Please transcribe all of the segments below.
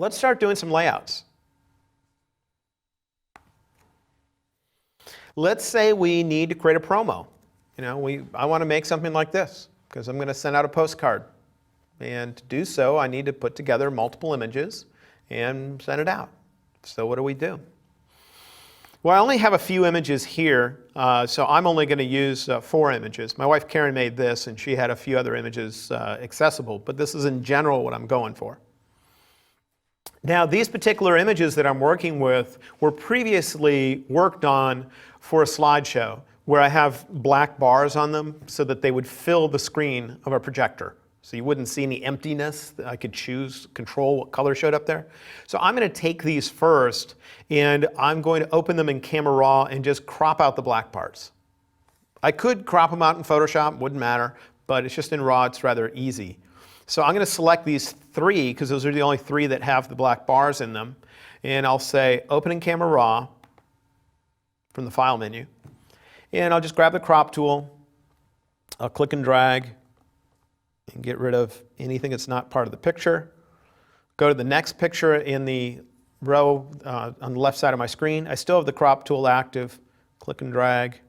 let's start doing some layouts. Let's say we need to create a promo. I want to make something like this because I'm going to send out a postcard. And to do so, I need to put together multiple images and send it out. So what do? Well, I only have a few images here, so I'm only going to use 4 images. My wife Karen made this, and she had a few other images accessible, but this is in general what I'm going for. Now, these particular images that I'm working with were previously worked on for a slideshow where I have black bars on them so that they would fill the screen of a projector. So you wouldn't see any emptiness. I could control what color showed up there. So I'm going to take these first, and I'm going to open them in Camera Raw and just crop out the black parts. I could crop them out in Photoshop, wouldn't matter, but it's just in Raw, it's rather easy. So I'm going to select these 3, because those are the only 3 that have the black bars in them. And I'll say Open in Camera Raw from the File menu. And I'll just grab the crop tool. I'll click and drag and get rid of anything that's not part of the picture. Go to the next picture in the row on the left side of my screen. I still have the crop tool active. Click and drag.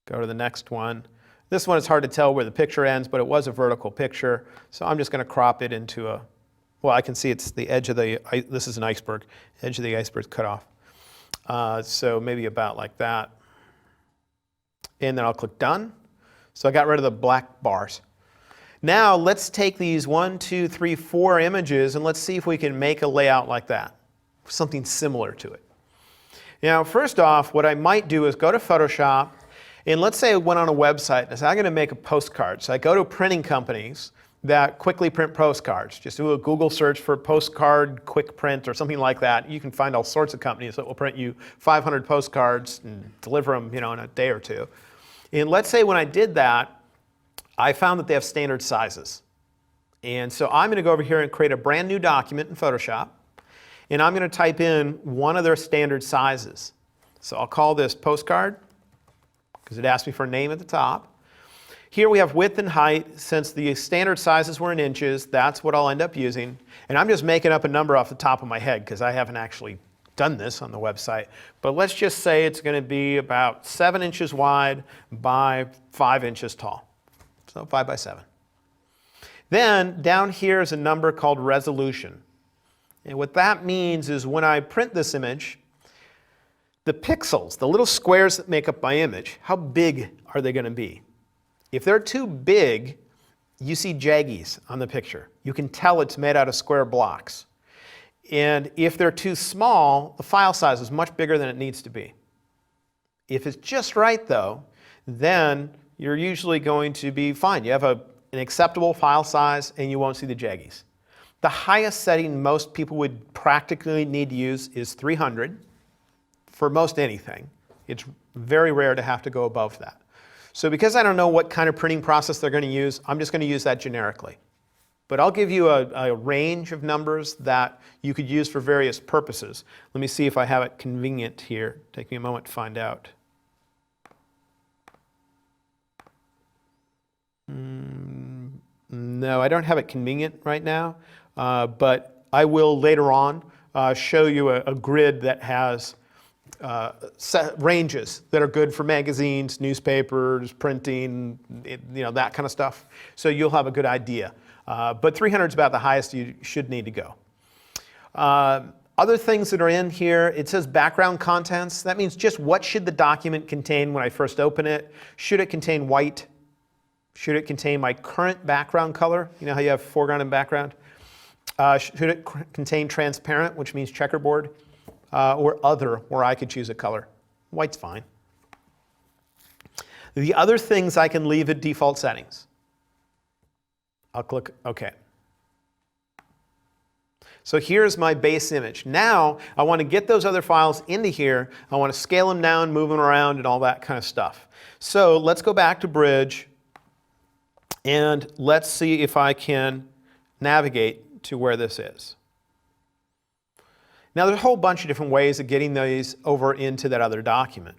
Go to the next one. This one is hard to tell where the picture ends, but it was a vertical picture. So I'm just going to crop it into a, well, I can see it's the edge of the, this is an iceberg. Edge of the iceberg cut off. So maybe about like that. And then I'll click Done. So I got rid of the black bars. Now let's take these 1, 2, 3, 4 images and let's see if we can make a layout like that. Something similar to it. Now first off, what I might do is go to Photoshop, and let's say I went on a website and said, I'm going to make a postcard. So I go to printing companies that quickly print postcards. Just do a Google search for postcard quick print or something like that. You can find all sorts of companies that will print you 500 postcards and deliver them, in a day or 2. And let's say when I did that, I found that they have standard sizes. And so I'm going to go over here and create a brand new document in Photoshop. And I'm going to type in one of their standard sizes. So I'll call this postcard, because it asked me for a name at the top. Here we have width and height. Since the standard sizes were in inches, that's what I'll end up using. And I'm just making up a number off the top of my head because I haven't actually done this on the website. But let's just say it's going to be about 7 inches wide by 5 inches tall. So 5 by 7. Then down here is a number called resolution. And what that means is when I print this image, the pixels, the little squares that make up my image, how big are they going to be? If they're too big, you see jaggies on the picture. You can tell it's made out of square blocks. And if they're too small, the file size is much bigger than it needs to be. If it's just right, though, then you're usually going to be fine. You have an acceptable file size, and you won't see the jaggies. The highest setting most people would practically need to use is 300. For most anything. It's very rare to have to go above that. So because I don't know what kind of printing process they're going to use, I'm just going to use that generically. But I'll give you a range of numbers that you could use for various purposes. Let me see if I have it convenient here. Take me a moment to find out. No, I don't have it convenient right now, but I will later on show you a grid that has ranges that are good for magazines, newspapers, printing, that kind of stuff. So you'll have a good idea. But 300 is about the highest you should need to go. Other things that are in here, it says background contents. That means just what should the document contain when I first open it. Should it contain white? Should it contain my current background color? You know how you have foreground and background? Should it contain transparent, which means checkerboard? Or other, where I could choose a color. White's fine. The other things I can leave at default settings. I'll click OK. So here's my base image. Now I want to get those other files into here. I want to scale them down, move them around, and all that kind of stuff. So let's go back to Bridge, and let's see if I can navigate to where this is. Now there's a whole bunch of different ways of getting these over into that other document.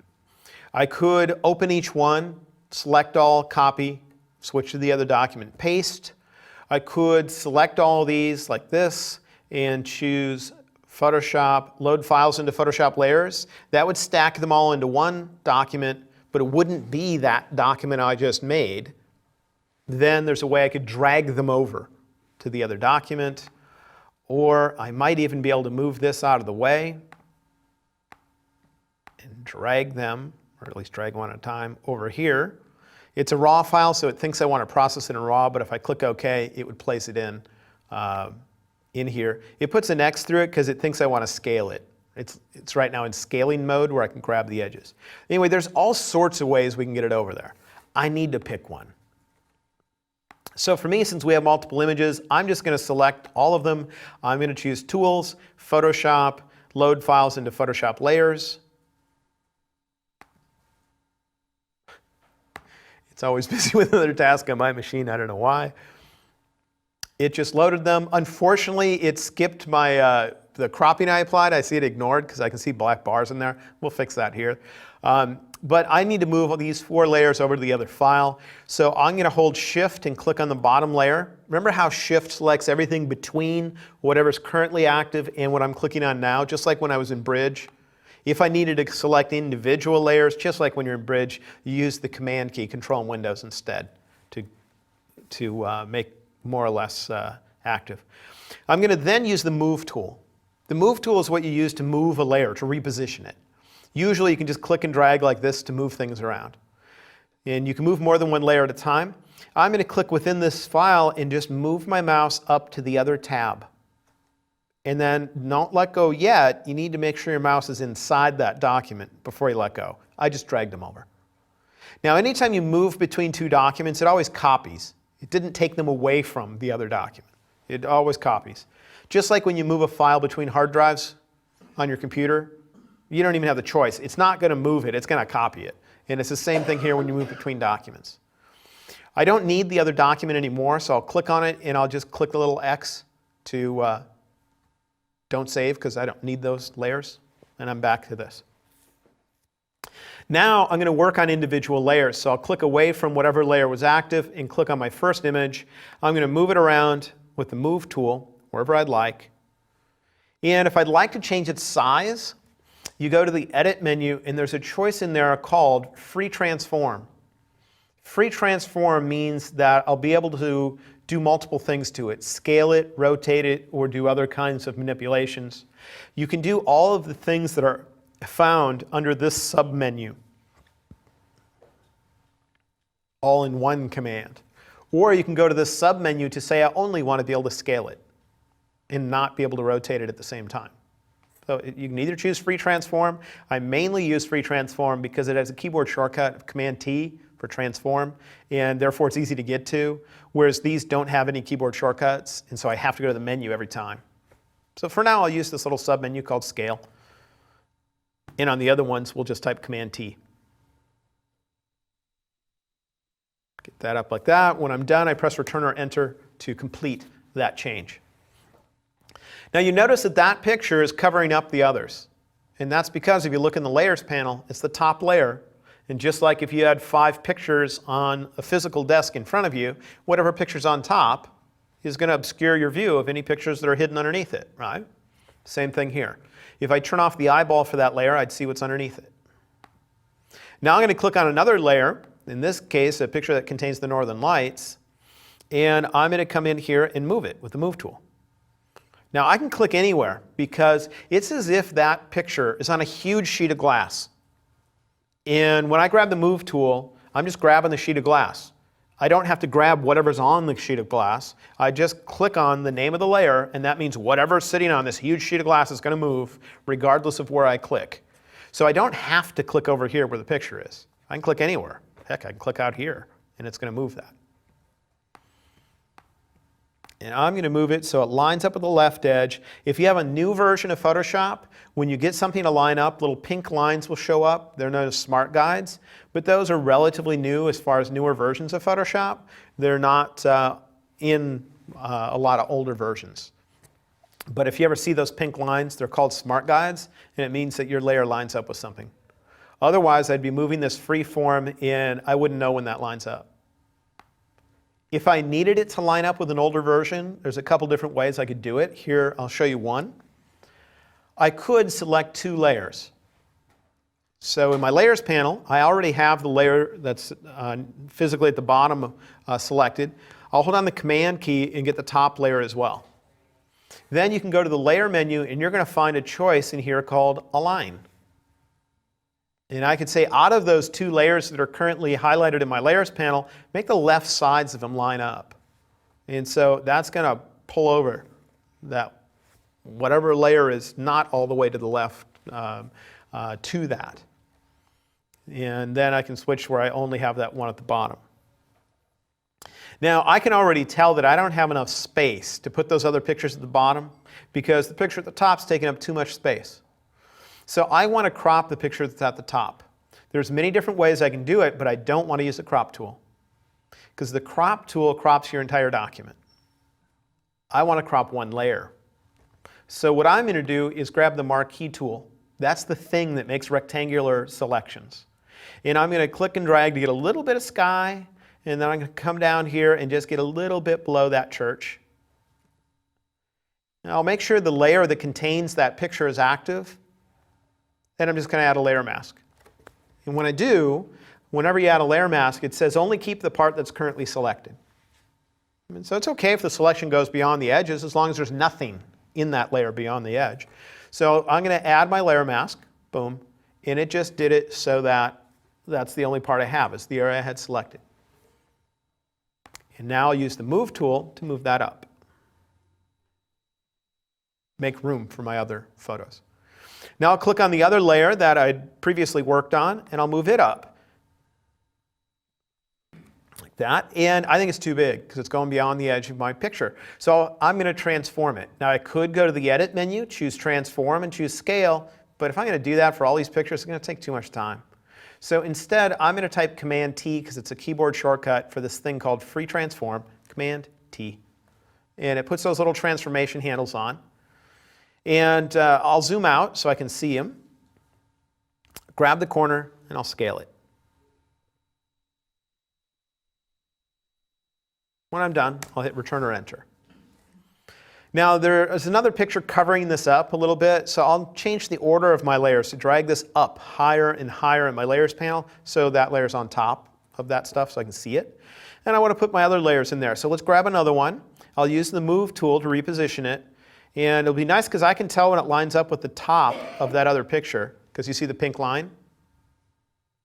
I could open each one, select all, copy, switch to the other document, paste. I could select all of these like this and choose Photoshop, load files into Photoshop layers. That would stack them all into one document, but it wouldn't be that document I just made. Then there's a way I could drag them over to the other document, or I might even be able to move this out of the way and drag them, or at least drag one at a time, over here. It's a RAW file, so it thinks I want to process it in RAW, but if I click OK, it would place it in here. It puts an X through it because it thinks I want to scale it. It's right now in scaling mode where I can grab the edges. Anyway, there's all sorts of ways we can get it over there. I need to pick one. So for me, since we have multiple images, I'm just going to select all of them. I'm going to choose Tools, Photoshop, Load Files into Photoshop Layers. It's always busy with another task on my machine. I don't know why. It just loaded them. Unfortunately, it skipped my the cropping I applied. I see it ignored because I can see black bars in there. We'll fix that here. But I need to move these 4 layers over to the other file. So I'm going to hold Shift and click on the bottom layer. Remember how Shift selects everything between whatever's currently active and what I'm clicking on now, just like when I was in Bridge. If I needed to select individual layers, just like when you're in Bridge, you use the Command key, Control and Windows instead to make more or less active. I'm going to then use the Move tool. The Move tool is what you use to move a layer, to reposition it. Usually you can just click and drag like this to move things around. And you can move more than one layer at a time. I'm going to click within this file and just move my mouse up to the other tab. And then don't let go yet. You need to make sure your mouse is inside that document before you let go. I just dragged them over. Now, anytime you move between 2 documents, it always copies. It didn't take them away from the other document. It always copies. Just like when you move a file between hard drives on your computer, you don't even have the choice. It's not going to move it. It's going to copy it. And it's the same thing here when you move between documents. I don't need the other document anymore, so I'll click on it and I'll just click the little X to don't save because I don't need those layers. And I'm back to this. Now I'm going to work on individual layers. So I'll click away from whatever layer was active and click on my first image. I'm going to move it around with the Move tool wherever I'd like. And if I'd like to change its size, you go to the Edit menu and there's a choice in there called Free Transform. Free Transform means that I'll be able to do multiple things to it. Scale it, rotate it, or do other kinds of manipulations. You can do all of the things that are found under this submenu all in one command. Or you can go to this submenu to say I only want to be able to scale it and not be able to rotate it at the same time. So you can either choose Free Transform. I mainly use Free Transform because it has a keyboard shortcut of Command-T for transform, and therefore it's easy to get to, whereas these don't have any keyboard shortcuts, and so I have to go to the menu every time. So for now, I'll use this little submenu called Scale. And on the other ones, we'll just type Command-T. Get that up like that. When I'm done, I press Return or Enter to complete that change. Now you notice that that picture is covering up the others. And that's because if you look in the Layers panel, it's the top layer. And just like if you had 5 pictures on a physical desk in front of you, whatever picture's on top is going to obscure your view of any pictures that are hidden underneath it, right? Same thing here. If I turn off the eyeball for that layer, I'd see what's underneath it. Now I'm going to click on another layer, in this case a picture that contains the Northern Lights, and I'm going to come in here and move it with the Move tool. Now I can click anywhere because it's as if that picture is on a huge sheet of glass. And when I grab the Move tool, I'm just grabbing the sheet of glass. I don't have to grab whatever's on the sheet of glass. I just click on the name of the layer, and that means whatever's sitting on this huge sheet of glass is going to move regardless of where I click. So I don't have to click over here where the picture is. I can click anywhere. Heck, I can click out here, and it's going to move that. And I'm going to move it so it lines up with the left edge. If you have a new version of Photoshop, when you get something to line up, little pink lines will show up. They're known as smart guides, but those are relatively new as far as newer versions of Photoshop. They're not in a lot of older versions. But if you ever see those pink lines, they're called smart guides, and it means that your layer lines up with something. Otherwise, I'd be moving this free form, and I wouldn't know when that lines up. If I needed it to line up with an older version, there's a couple different ways I could do it. Here, I'll show you one. I could select 2 layers. So in my layers panel, I already have the layer that's physically at the bottom selected. I'll hold down the Command key and get the top layer as well. Then you can go to the layer menu and you're going to find a choice in here called Align. And I could say out of those 2 layers that are currently highlighted in my layers panel, make the left sides of them line up. And so that's going to pull over that whatever layer is not all the way to the left to that. And then I can switch where I only have that one at the bottom. Now I can already tell that I don't have enough space to put those other pictures at the bottom because the picture at the top is taking up too much space. So I want to crop the picture that's at the top. There's many different ways I can do it, but I don't want to use the crop tool because the crop tool crops your entire document. I want to crop one layer. So what I'm going to do is grab the marquee tool. That's the thing that makes rectangular selections. And I'm going to click and drag to get a little bit of sky, and then I'm going to come down here and just get a little bit below that church. And I'll make sure the layer that contains that picture is active. Then I'm just going to add a layer mask. And when I do, whenever you add a layer mask, it says only keep the part that's currently selected. And so it's okay if the selection goes beyond the edges as long as there's nothing in that layer beyond the edge. So I'm going to add my layer mask, boom, and it just did it so that that's the only part I have, is the area I had selected. And now I'll use the Move tool to move that up. Make room for my other photos. Now I'll click on the other layer that I'd previously worked on, and I'll move it up. Like that. And I think it's too big because it's going beyond the edge of my picture. So I'm going to transform it. Now I could go to the Edit menu, choose Transform, and choose Scale. But if I'm going to do that for all these pictures, it's going to take too much time. So instead, I'm going to type Command-T because it's a keyboard shortcut for this thing called Free Transform, Command-T. And it puts those little transformation handles on. And I'll zoom out so I can see him, grab the corner, and I'll scale it. When I'm done, I'll hit Return or Enter. Now there is another picture covering this up a little bit, so I'll change the order of my layers to drag this up higher and higher in my layers panel so that layer's on top of that stuff so I can see it. And I want to put my other layers in there. So let's grab another one. I'll use the Move tool to reposition it. And it'll be nice because I can tell when it lines up with the top of that other picture, because you see the pink line?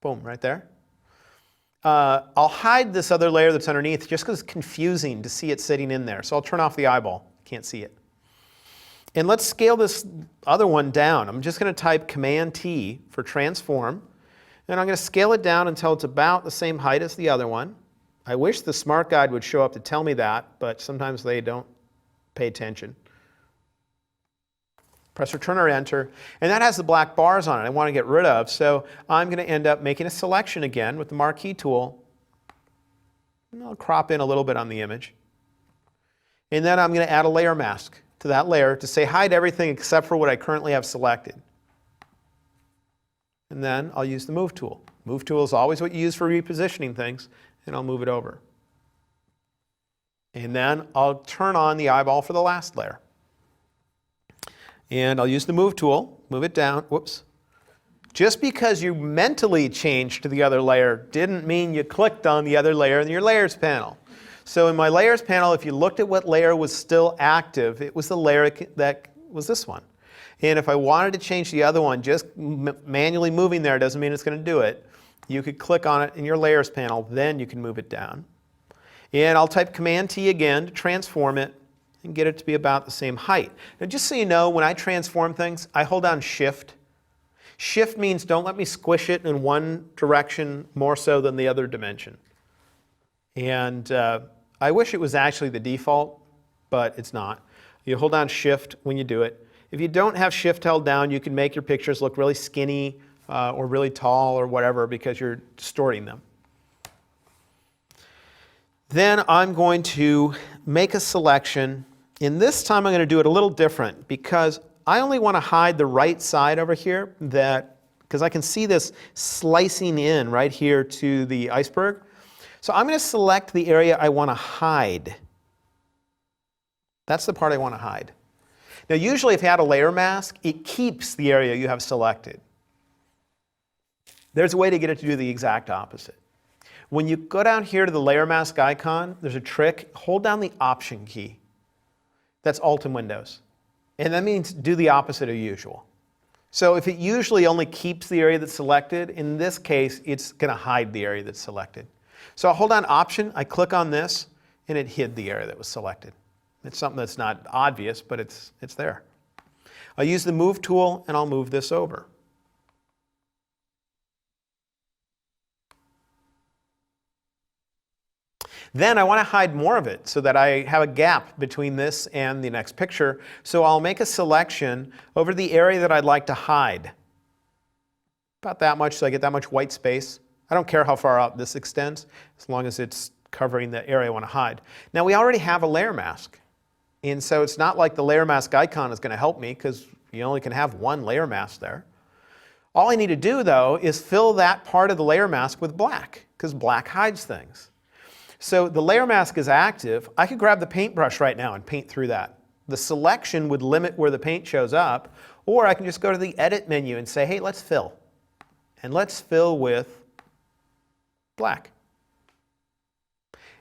Boom, right there. I'll hide this other layer that's underneath just because it's confusing to see it sitting in there. So I'll turn off the eyeball. Can't see it. And let's scale this other one down. I'm just going to type Command-T for Transform. And I'm going to scale it down until it's about the same height as the other one. I wish the Smart Guide would show up to tell me that, but sometimes they don't pay attention. Press Return or Enter, and that has the black bars on it I want to get rid of, so I'm going to end up making a selection again with the Marquee tool. And I'll crop in a little bit on the image. And then I'm going to add a layer mask to that layer to say hide everything except for what I currently have selected. And then I'll use the Move tool. Move tool is always what you use for repositioning things, and I'll move it over. And then I'll turn on the eyeball for the last layer. And I'll use the Move tool, move it down, whoops. Just because you mentally changed to the other layer didn't mean you clicked on the other layer in your Layers panel. So in my Layers panel, if you looked at what layer was still active, it was the layer that was this one. And if I wanted to change the other one, just manually moving there doesn't mean it's going to do it. You could click on it in your Layers panel, then you can move it down. And I'll type Command-T again to transform it and get it to be about the same height. Now just so you know, when I transform things, I hold down Shift. Shift means don't let me squish it in one direction more so than the other dimension. And I wish it was actually the default, but it's not. You hold down Shift when you do it. If you don't have Shift held down, you can make your pictures look really skinny or really tall or whatever because you're distorting them. Then I'm going to make a selection, and this time I'm going to do it a little different because I only want to hide the right side over here because I can see this slicing in right here to the iceberg. So I'm going to select the area I want to hide. That's the part I want to hide. Now usually if you had a layer mask, it keeps the area you have selected. There's a way to get it to do the exact opposite. When you go down here to the layer mask icon, there's a trick. Hold down the Option key. That's Alt in Windows. And that means do the opposite of usual. So if it usually only keeps the area that's selected, in this case, it's going to hide the area that's selected. So I'll hold down Option, I click on this, and it hid the area that was selected. It's something that's not obvious, but it's there. I'll use the Move tool, and I'll move this over. Then I want to hide more of it so that I have a gap between this and the next picture. So I'll make a selection over the area that I'd like to hide. About that much, so I get that much white space. I don't care how far out this extends, as long as it's covering the area I want to hide. Now we already have a layer mask. And so it's not like the layer mask icon is going to help me, because you only can have one layer mask there. All I need to do, though, is fill that part of the layer mask with black, because black hides things. So the layer mask is active. I could grab the paintbrush right now and paint through that. The selection would limit where the paint shows up, or I can just go to the Edit menu and say, hey, let's fill. And let's fill with black.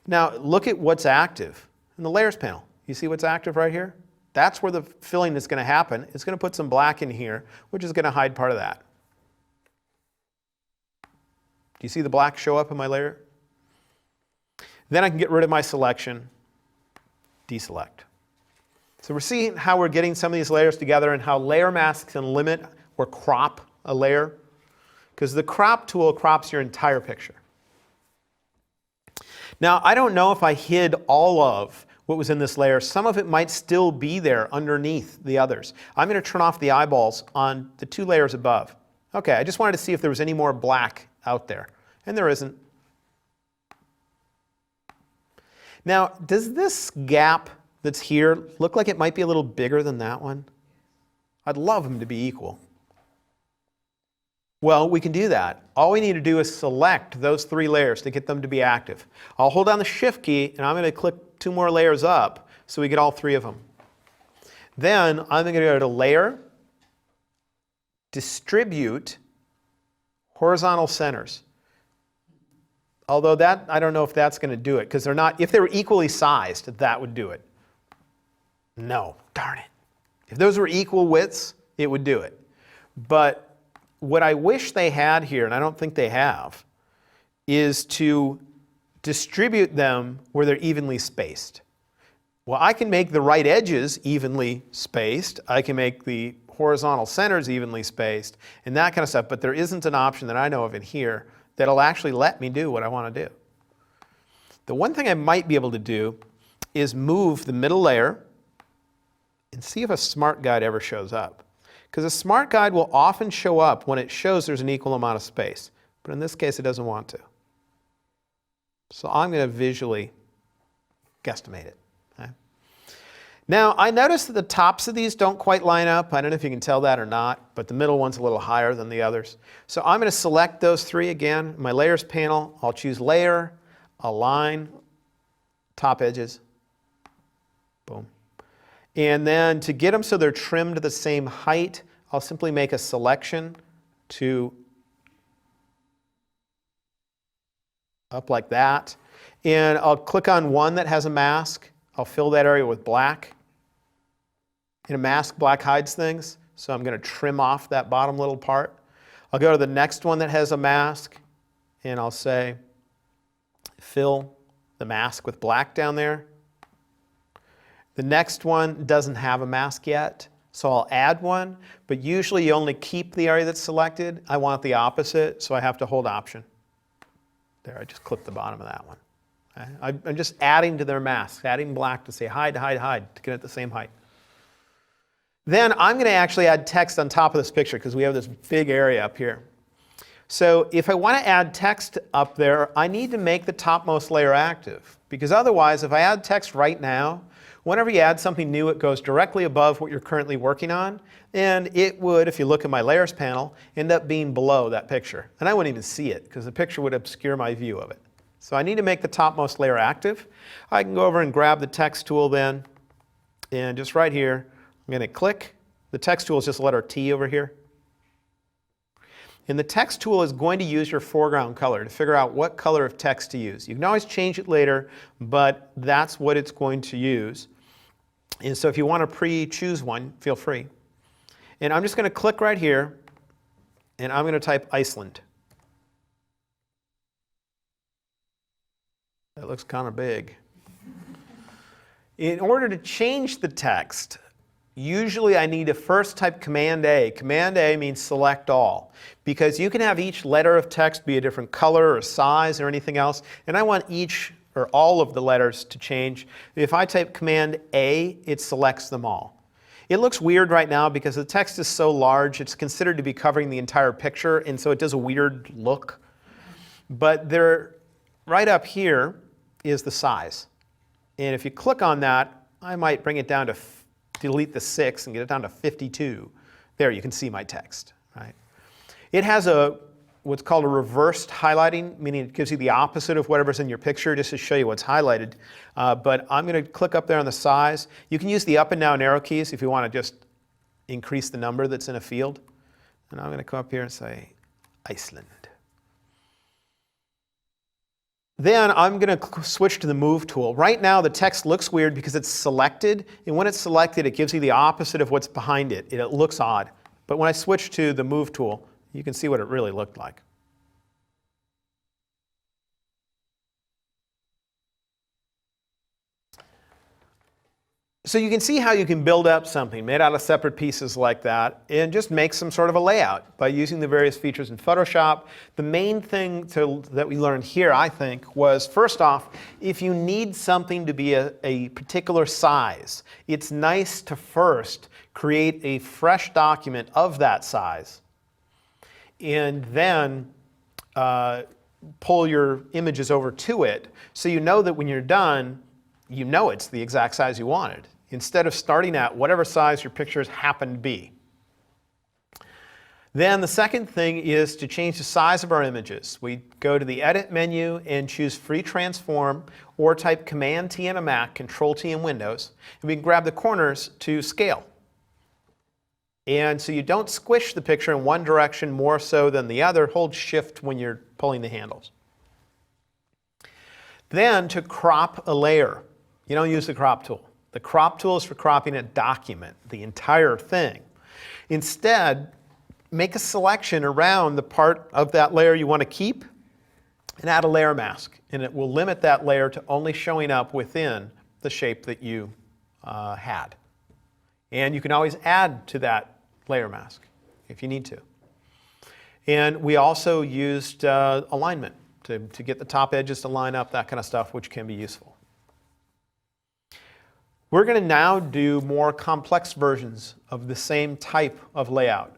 Now look at what's active in the Layers panel. You see what's active right here? That's where the filling is going to happen. It's going to put some black in here, which is going to hide part of that. Do you see the black show up in my layer? Then I can get rid of my selection, deselect. So we're seeing how we're getting some of these layers together and how layer masks can limit or crop a layer, because the crop tool crops your entire picture. Now I don't know if I hid all of what was in this layer. Some of it might still be there underneath the others. I'm going to turn off the eyeballs on the two layers above. Okay, I just wanted to see if there was any more black out there, and there isn't. Now, does this gap that's here look like it might be a little bigger than that one? I'd love them to be equal. Well, we can do that. All we need to do is select those three layers to get them to be active. I'll hold down the Shift key, and I'm going to click two more layers up so we get all three of them. Then I'm going to go to Layer, Distribute, Horizontal Centers. Although that, I don't know if that's going to do it, because they're not, if they were equally sized, that would do it. No, darn it. If those were equal widths, it would do it. But what I wish they had here, and I don't think they have, is to distribute them where they're evenly spaced. Well, I can make the right edges evenly spaced. I can make the horizontal centers evenly spaced, and that kind of stuff, but there isn't an option that I know of in here that'll actually let me do what I want to do. The one thing I might be able to do is move the middle layer and see if a Smart Guide ever shows up. Because a Smart Guide will often show up when it shows there's an equal amount of space. But in this case, it doesn't want to. So I'm going to visually guesstimate it. Okay. Now, I noticed that the tops of these don't quite line up. I don't know if you can tell that or not, but the middle one's a little higher than the others. So I'm going to select those three again. My Layers panel, I'll choose Layer, Align, Top Edges. Boom. And then to get them so they're trimmed to the same height, I'll simply make a selection to up like that. And I'll click on one that has a mask. I'll fill that area with black. In a mask, black hides things, so I'm going to trim off that bottom little part. I'll go to the next one that has a mask, and I'll say, fill the mask with black down there. The next one doesn't have a mask yet, so I'll add one, but usually you only keep the area that's selected. I want the opposite, so I have to hold Option. There, I just clipped the bottom of that one. Okay? I'm just adding to their mask, adding black to say hide, hide, hide, to get it the same height. Then I'm going to actually add text on top of this picture because we have this big area up here. So if I want to add text up there, I need to make the topmost layer active. Because otherwise, if I add text right now, whenever you add something new, it goes directly above what you're currently working on. And it would, if you look at my Layers panel, end up being below that picture. And I wouldn't even see it because the picture would obscure my view of it. So I need to make the topmost layer active. I can go over and grab the text tool then, and just right here, I'm going to click. The text tool is just the letter T over here. And the text tool is going to use your foreground color to figure out what color of text to use. You can always change it later, but that's what it's going to use. And so if you want to pre-choose one, feel free. And I'm just going to click right here, and I'm going to type Iceland. That looks kind of big. In order to change the text, usually I need to first type Command A. Command A means select all, because you can have each letter of text be a different color or size or anything else, and I want each or all of the letters to change. If I type Command A, it selects them all. It looks weird right now because the text is so large, it's considered to be covering the entire picture, and so it does a weird look. But there, right up here is the size. And if you click on that, I might bring it down to delete the 6 and get it down to 52. There, you can see my text. Right? It has what's called a reversed highlighting, meaning it gives you the opposite of whatever's in your picture just to show you what's highlighted. But I'm going to click up there on the size. You can use the up and down arrow keys if you want to just increase the number that's in a field. And I'm going to come up here and say Iceland. Then I'm going to switch to the Move tool. Right now the text looks weird because it's selected, and when it's selected it gives you the opposite of what's behind it. It looks odd. But when I switch to the Move tool, you can see what it really looked like. So you can see how you can build up something made out of separate pieces like that and just make some sort of a layout by using the various features in Photoshop. The main thing that we learned here, I think, was first off, if you need something to be a particular size, it's nice to first create a fresh document of that size and then pull your images over to it so you know that when you're done, you know it's the exact size you wanted, instead of starting at whatever size your pictures happen to be. Then the second thing is to change the size of our images. We go to the Edit menu and choose Free Transform, or type Command T on a Mac, Control T in Windows, and we can grab the corners to scale. And so you don't squish the picture in one direction more so than the other. Hold Shift when you're pulling the handles. Then to crop a layer, you don't use the crop tool. The crop tool is for cropping a document, the entire thing. Instead, make a selection around the part of that layer you want to keep and add a layer mask. And it will limit that layer to only showing up within the shape that you had. And you can always add to that layer mask if you need to. And we also used alignment to get the top edges to line up, that kind of stuff, which can be useful. We're going to now do more complex versions of the same type of layout,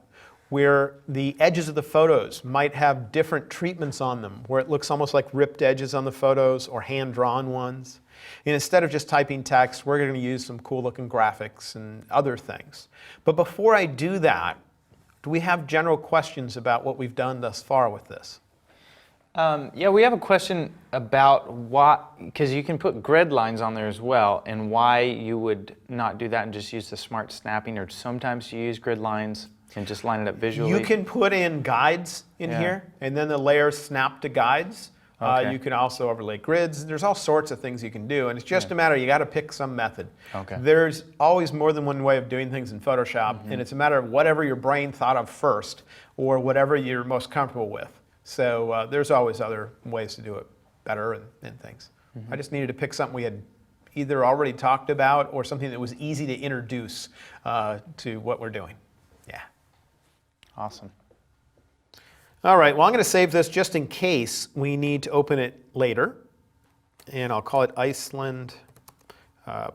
where the edges of the photos might have different treatments on them, where it looks almost like ripped edges on the photos or hand-drawn ones. And instead of just typing text, we're going to use some cool-looking graphics and other things. But before I do that, do we have general questions about what we've done thus far with this? Yeah, we have a question about why, because you can put grid lines on there as well, and why you would not do that and just use the smart snapping, or sometimes you use grid lines and just line it up visually. You can put in guides in here, and then the layers snap to guides. Okay. You can also overlay grids. There's all sorts of things you can do, and it's just a matter, you got to pick some method. Okay. There's always more than one way of doing things in Photoshop, and it's a matter of whatever your brain thought of first, or whatever you're most comfortable with. So there's always other ways to do it better and things. I just needed to pick something we had either already talked about or something that was easy to introduce to what we're doing. Yeah. Awesome. All right, well, I'm going to save this just in case we need to open it later. And I'll call it Iceland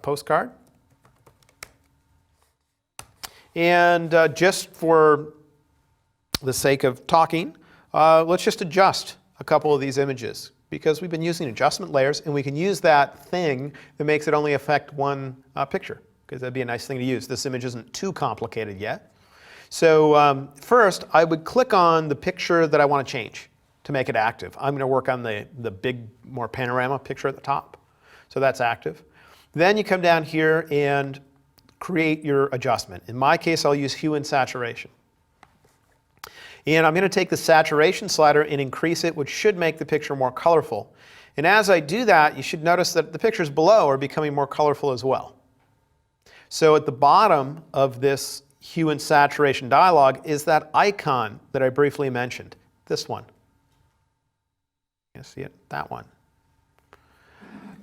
Postcard. And just for the sake of talking, let's just adjust a couple of these images, because we've been using adjustment layers, and we can use that thing that makes it only affect one picture, because that'd be a nice thing to use. This image isn't too complicated yet. So first, I would click on the picture that I want to change to make it active. I'm going to work on the big, more panorama picture at the top. So that's active. Then you come down here and create your adjustment. In my case, I'll use hue and saturation. And I'm going to take the saturation slider and increase it, which should make the picture more colorful. And as I do that, you should notice that the pictures below are becoming more colorful as well. So at the bottom of this hue and saturation dialog is that icon that I briefly mentioned, this one. You see it? That one.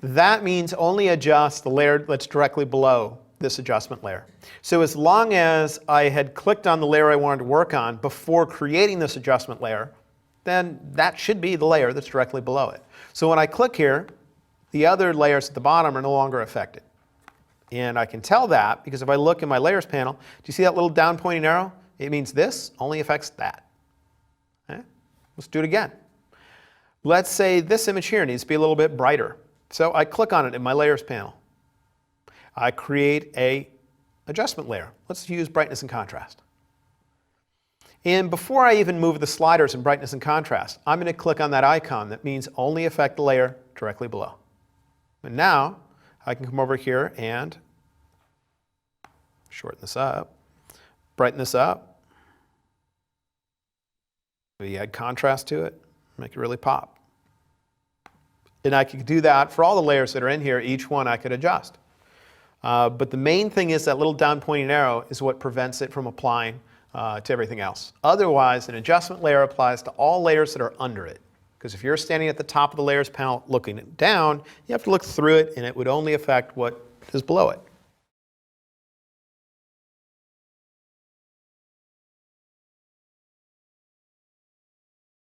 That means only adjust the layer that's directly below this adjustment layer. So as long as I had clicked on the layer I wanted to work on before creating this adjustment layer, then that should be the layer that's directly below it. So when I click here, the other layers at the bottom are no longer affected. And I can tell that because if I look in my layers panel, do you see that little down pointing arrow? It means this only affects that. Okay? Let's do it again. Let's say this image here needs to be a little bit brighter. So I click on it in my layers panel. I create a adjustment layer. Let's use brightness and contrast. And before I even move the sliders in brightness and contrast, I'm going to click on that icon that means only affect the layer directly below. And now I can come over here and shorten this up, brighten this up. We add contrast to it, make it really pop. And I could do that for all the layers that are in here. Each one I could adjust. But the main thing is that little down pointing arrow is what prevents it from applying to everything else. Otherwise, an adjustment layer applies to all layers that are under it. Because if you're standing at the top of the layers panel looking down, you have to look through it, and it would only affect what is below it.